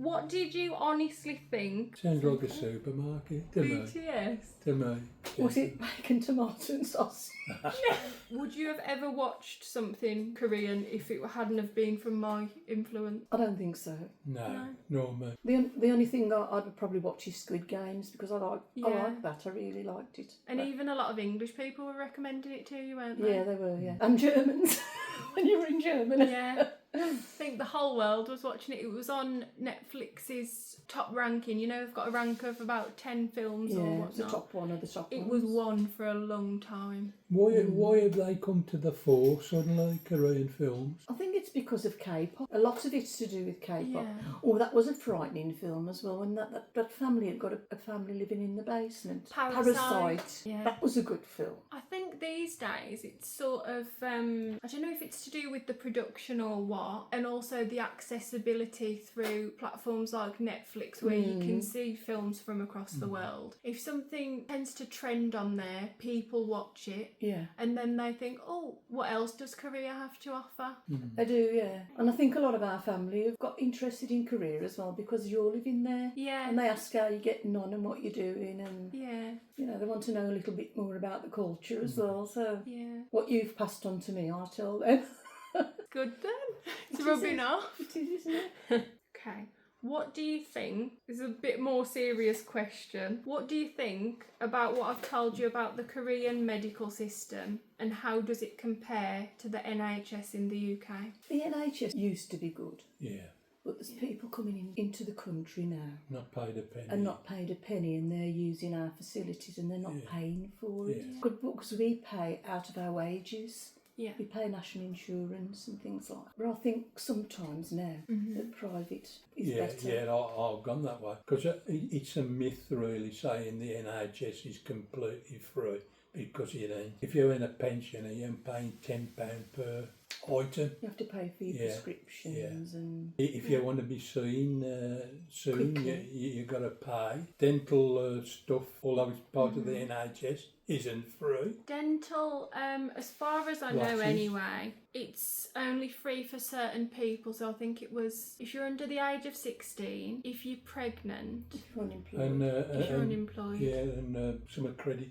What did you honestly think? Sounds like a supermarket to me. BTS? To me. Was it bacon, tomato and sauce? Would you have ever watched something Korean if it hadn't have been from my influence? I don't think so. No, nor me. The only thing I'd probably watch is Squid Games because I like Yeah. that. I really liked it. And But- even a lot of English people were recommending it to you, weren't they? yeah, they were. Yeah, and Germans when you were in Germany. Yeah. I think the whole world was watching it. It was on Netflix's top ranking. You know, they've got a rank of about 10 films or Yeah, it's the whatnot. top one of the top It ones. was one for a long time. Why have they come to the fore suddenly, Korean films? I think it's because of K-pop. A lot of it's to do with K-pop. Yeah. Oh, that was a frightening film as well. When that family had got a family living in the basement. Parasite. Yeah. That was a good film. I think these days it's sort of, I don't know if it's to do with the production or what, and also the accessibility through platforms like Netflix where you can see films from across the world. If something tends to trend on there, people watch it. Yeah. And then they think, oh, what else does Korea have to offer? I do, yeah. And I think a lot of our family have got interested in Korea as well because you're living there. Yeah. And they ask how you're getting on and what you're doing and, Yeah, you know, they want to know a little bit more about the culture as well. So yeah. what you've passed on to me, I'll tell them. Good then. It's It rubbing is, off. It is, isn't it? Okay. What do you think? This is a bit more serious question. What do you think about what I've told you about the Korean medical system and how does it compare to the NHS in the UK? The NHS used to be good, Yeah, but there's people coming into the country now not paid a penny. and not paid a penny and they're using our facilities and they're not paying for it. Yeah. Good, because we pay out of our wages. Yeah. We pay national insurance and things like that. But I think sometimes now that private is better. Yeah, I've gone that way. Because it's a myth, really, saying the NHS is completely free, because it ain't. If you're in a pensioner, you're paying £10 per item. You have to pay for your Yeah, prescriptions and If you want to be seen soon, Quickly. you got to pay. Dental stuff, although it's part of the NHS, isn't free. Dental, as far as I know Glasses. anyway, it's only free for certain people. So I think it was if you're under the age of 16, if you're pregnant, if you're unemployed. And, if you're unemployed. yeah, and some credit.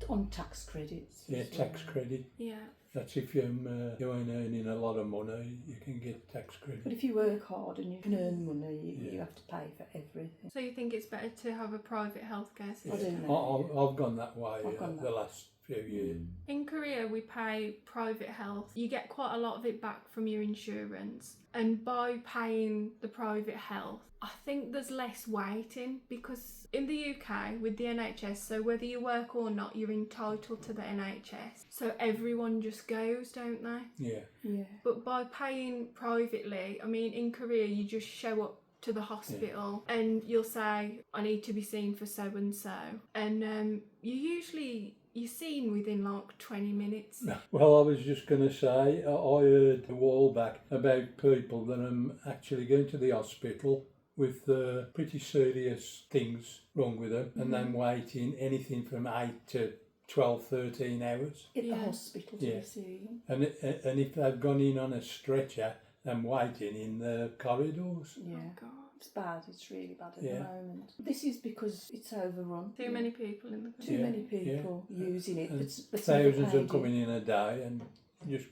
On tax credits. Yeah, as tax well. credit. Yeah. That's if you ain't earning a lot of money, you can get tax credit. But if you work hard and you can earn money, you have to pay for everything. So you think it's better to have a private healthcare system? I do know. I've gone that way I've gone the that last few years. In Korea, we pay private health. You get quite a lot of it back from your insurance. And by paying the private health, I think there's less waiting because in the UK with the NHS, so whether you work or not, you're entitled to the NHS. So everyone just goes, don't they? Yeah. Yeah. But by paying privately, I mean, in Korea, you just show up to the hospital and you'll say, I need to be seen for so and so. And you're seen within like 20 minutes. Well, I was just going to say, I heard a while back about people that are actually going to the hospital with pretty serious things wrong with them and then waiting anything from 8 to 12, 13 hours. At the Yeah. hospital to Yeah. be seen. And if they've gone in on a stretcher, then waiting in the corridors. Yeah. Oh, God. It's bad. It's really bad at Yeah. the moment. This is because it's overrun. Too many people in the Too country. Yeah, many people using it. And That's never thousands paid are coming in a day and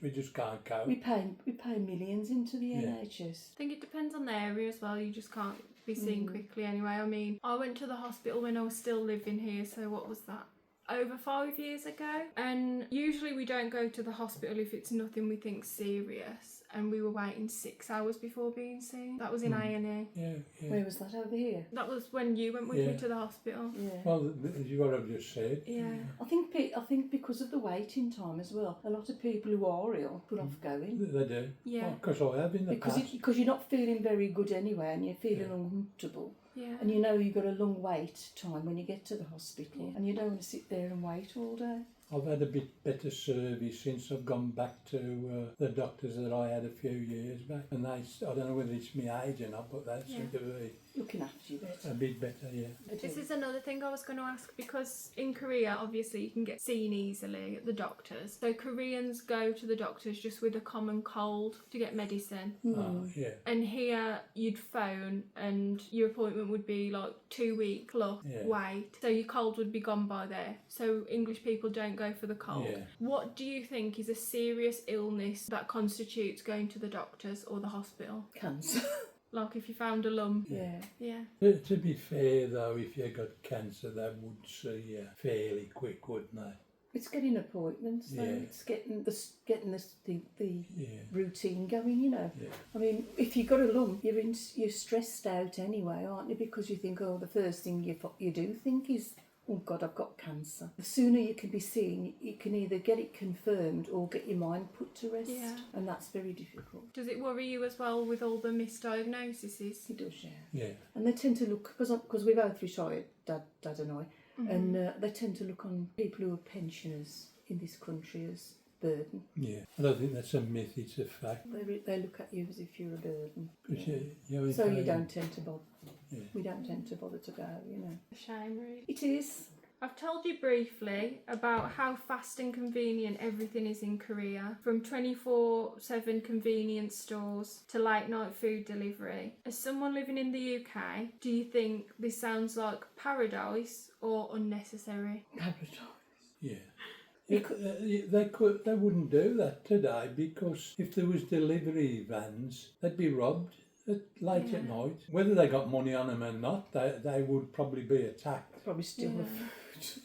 we just can't cope. We pay millions into the Yeah. NHS. I think it depends on the area as well. You just can't be seen quickly anyway. I mean, I went to the hospital when I was still living here, so what was that? Over 5 years ago. And usually we don't go to the hospital if it's nothing we think serious. And we were waiting 6 hours before being seen. That was in A&E. Yeah, yeah. Where was that? Over here? That was when you went with me Yeah. to the hospital. Yeah. Well, as you what I've just said. Yeah. I think because of the waiting time as well, a lot of people who are ill put off going. They do. Yeah. Because I have in the past. Because you're not feeling very good anyway and you're feeling uncomfortable. Yeah. And you know you've got a long wait time when you get to the hospital and you don't want to sit there and wait all day. I've had a bit better service since I've gone back to the doctors that I had a few years back. And I don't know whether it's my age or not, but they seem to be looking after you better. a bit better, yeah. This is another thing I was going to ask, because in Korea, obviously, you can get seen easily at the doctors. So Koreans go to the doctors just with a common cold to get medicine. Yeah. And here, you'd phone and your appointment would be like 2 week plus wait. So your cold would be gone by there. So English people don't go for the cold. Yeah. What do you think is a serious illness that constitutes going to the doctors or the hospital? Cancer. Like if you found a lump. Yeah. Yeah. To be fair, though, if you got cancer, they would see you fairly quick, wouldn't they? It's getting appointments, though. Yeah. It's getting the Yeah. routine going, you know. Yeah. I mean, if you've got a lump, you're stressed out anyway, aren't you? Because you think, the first thing you do think is, oh God, I've got cancer. The sooner you can be seen, you can either get it confirmed or get your mind put to rest. Yeah. And that's very difficult. Does it worry you as well with all the misdiagnoses? It does, yeah. Yeah. And they tend to look, because we're both retired, Dad and I, and they tend to look on people who are pensioners in this country as burden. Yeah. I don't think that's a myth, it's a fact. They look at you as if you're a burden. But Yeah. you're So you Italian. don't tend to bother. Yeah. We don't tend to bother to go, you know. A shame, really. It is. I've told you briefly about how fast and convenient everything is in Korea, from 24/7 convenience stores to late night food delivery. As someone living in the UK, do you think this sounds like paradise or unnecessary? Paradise. Yeah. They wouldn't do that today, because if there was delivery vans, they'd be robbed late at night. Whether they got money on them or not, they would probably be attacked. Probably still the Yeah. food.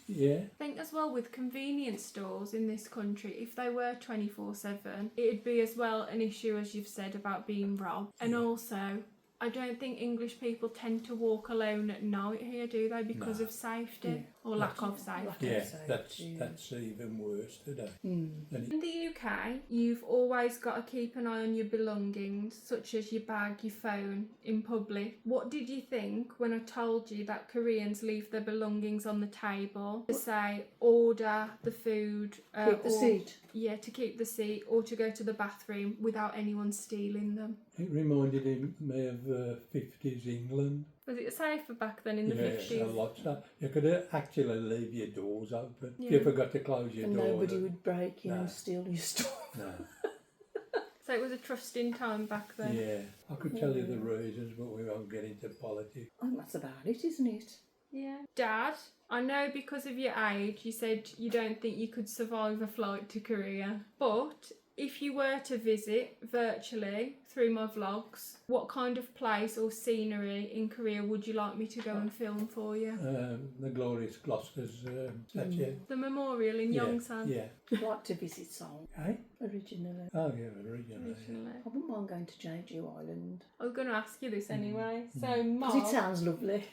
Yeah. I think as well with convenience stores in this country, if they were 24/7, it'd be as well an issue, as you've said, about being robbed. And also, I don't think English people tend to walk alone at night here, do they? Because No. of safety Yeah. or lack of safety. Yeah, Safety, that's even worse today. Mm. In the UK, you've always got to keep an eye on your belongings, such as your bag, your phone, in public. What did you think when I told you that Koreans leave their belongings on the table to say order the food? Keep the seat. Yeah, to keep the seat or to go to the bathroom without anyone stealing them. It reminded me of 50s England. Was it safer back then in the Yeah, 50s? a lot. So you could actually leave your doors open. If Yeah. you forgot to close your And door. nobody would break in No. and steal your stuff. No. So it was a trusting time back then. Yeah. I could tell you the reasons, but we won't get into politics. I think that's about it, isn't it? Yeah. Dad, I know because of your age, you said you don't think you could survive a flight to Korea. But if you were to visit virtually through my vlogs, what kind of place or scenery in Korea would you like me to go and film for you? The glorious Gloucester's statue. The memorial in Yongsan. Yeah. I'd like to visit Seoul, Hey? originally. Oh, yeah, originally. Originally. I wouldn't mind going to Jeju Island. I was going to ask you this anyway. So, Because Mom, it sounds lovely.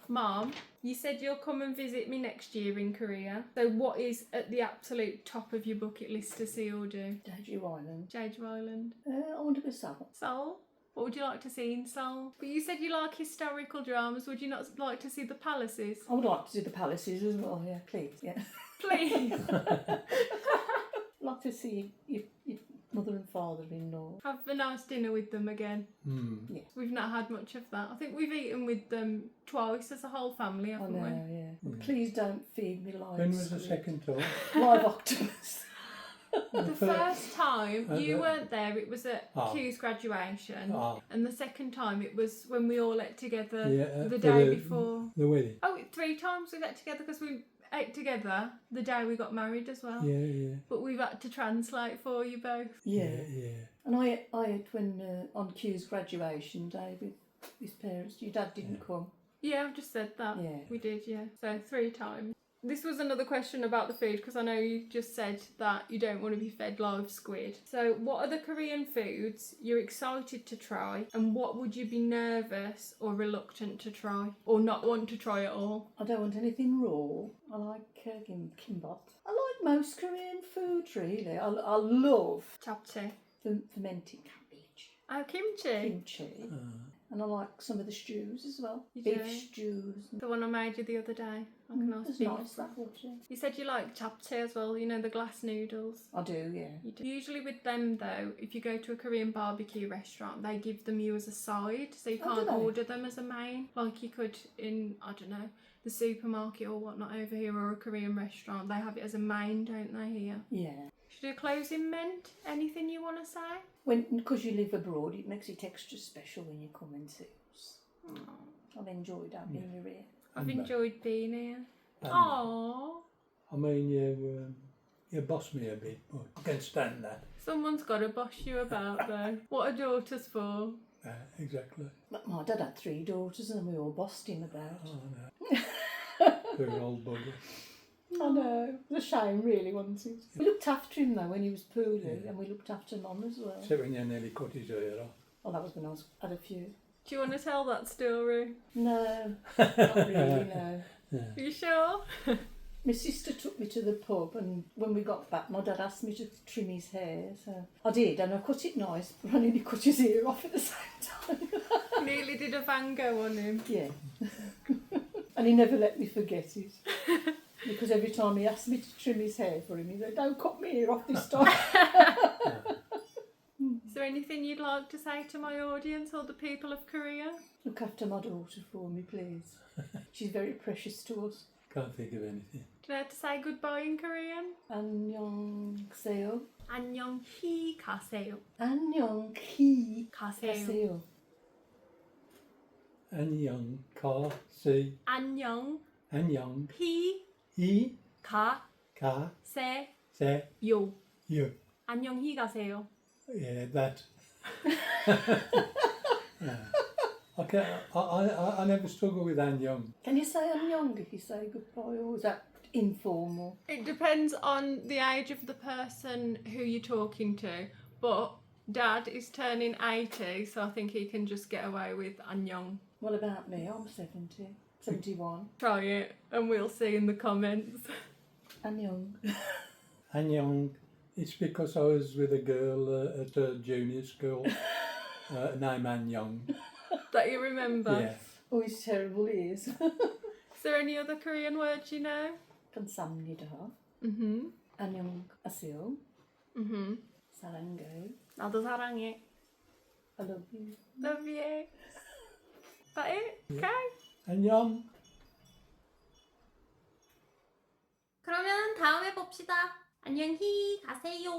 Mom, you said you'll come and visit me next year in Korea. So what is at the absolute top of your bucket list to see or do? Jeju Island. Jeju Island. I want to go Seoul. Seoul? What would you like to see in Seoul? But you said you like historical dramas. Would you not like to see the palaces? I would like to do the palaces as well, yeah, please, yeah. Please. I'd like to see your mother and father-in-law. Have a nice dinner with them again. Mm. We've not had much of that. I think we've eaten with them twice as a whole family, I haven't know, we? yeah. Please don't feed me live When was the squid. second time? Live octopus. The first time, you the- weren't there, it was at Ah. Q's graduation. Ah. And the second time, it was when we all ate together Yeah, the for day before. The wedding. Oh, 3 times we got together because we ate together the day we got married as well. Yeah, yeah. But we've had to translate for you both. Yeah. Yeah. And I ate when on Q's graduation day with his parents. Your dad didn't come. Yeah, I've just said that. Yeah. We did, yeah. So 3 times. This was another question about the food because I know you just said that you don't want to be fed live squid. So what are the Korean foods you're excited to try, and what would you be nervous or reluctant to try or not want to try at all? I don't want anything raw. I like kimbap. I like most Korean food, really. I love Japchae. fermented cabbage. Oh, kimchi. Kimchi. And I like some of the stews as well. You Beef do? stews. The one I made you the other day. Like a nice It's beef. nice, that water. You said you like chapte as well, you know, the glass noodles. I do, yeah. You do. Usually with them though, if you go to a Korean barbecue restaurant, they give them you as a side, so you Oh, do can't they? order them as a main, like you could in, I don't know, the supermarket or whatnot over here, or a Korean restaurant. They have it as a main, don't they, here? Yeah. Should we do closing mint? Anything you want to say? Because you live abroad, it makes it extra special when you come and see us. Aw, I've enjoyed having you here. I've And, enjoyed being here. and, Aww. I mean, you boss me a bit, but I can stand that. Someone's got to boss you about though. What are daughters for? Exactly. But my dad had 3 daughters and we all bossed him about. Oh, no. Poor old bugger. I know. It's a shame, really, wasn't it? We looked after him, though, when he was poorly, Yeah. and we looked after Mum as well. Except when you nearly cut his ear off. Well, that was when I had a few. Do you want to tell that story? No, not really, no. Are you sure? My sister took me to the pub, and when we got back, my dad asked me to trim his hair, so I did, and I cut it nice, but I nearly cut his ear off at the same time. Nearly did a Van Gogh on him. Yeah. And he never let me forget it. Because every time he asked me to trim his hair for him, he said, "Don't cut me ear off this time." Is there anything you'd like to say to my audience or the people of Korea? Look after my daughter for me, please. She's very precious to us. Can't think of anything. Do you know how to say goodbye in Korean? 안녕하세요. 안녕히 가세요. 안녕히 가세요. 가세요. 안녕, 가, see, 안녕히 안녕, 이, 가, 가세요. se, you. 안녕히 가세요. Yeah, that. Yeah. I never struggle with 안녕. Can you say 안녕 if you say goodbye, or is that informal? It depends on the age of the person who you're talking to, but Dad is turning 80, so I think he can just get away with 안녕. What about me? I'm 70, 71. Try it and we'll see in the comments. 안녕. 안녕. It's because I was with a girl at a junior school named 안녕. That you remember? Yeah. Oh, he's terrible, he is. Is there any other Korean words you know? 감사합니다. Mm-hmm. 안녕하세요. Mm-hmm. 사랑해요. 나도 사랑해. I love you. Love you. That it? Okay. 안녕. 그러면 다음에 봅시다. 안녕히 가세요.